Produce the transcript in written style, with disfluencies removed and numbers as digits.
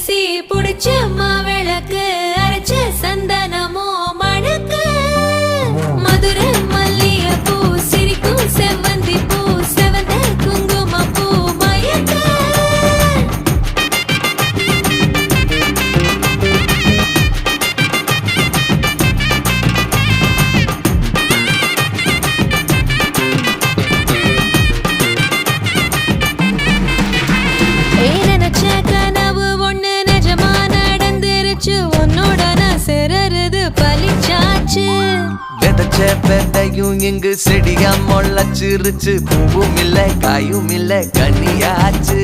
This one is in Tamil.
அரிசி புடிச்ச மாவிளக்கு அரைச்ச சந்தனமோ மணக்கு மதுரை மல்லிய பூ சிரிக்கும் செவ்வந்தி பூ செவந்த குங்கும பூ மயக்க கனவு ஒண்ணு நிஜமா நடந்துருச்சு உன்னோட நான் சிறருது பலிச்சாச்சு விதைச்ச விதையும் இங்கு செடியா முளைச்சிருச்சு பூவும் இல்ல காயும் இல்ல கனியாச்சு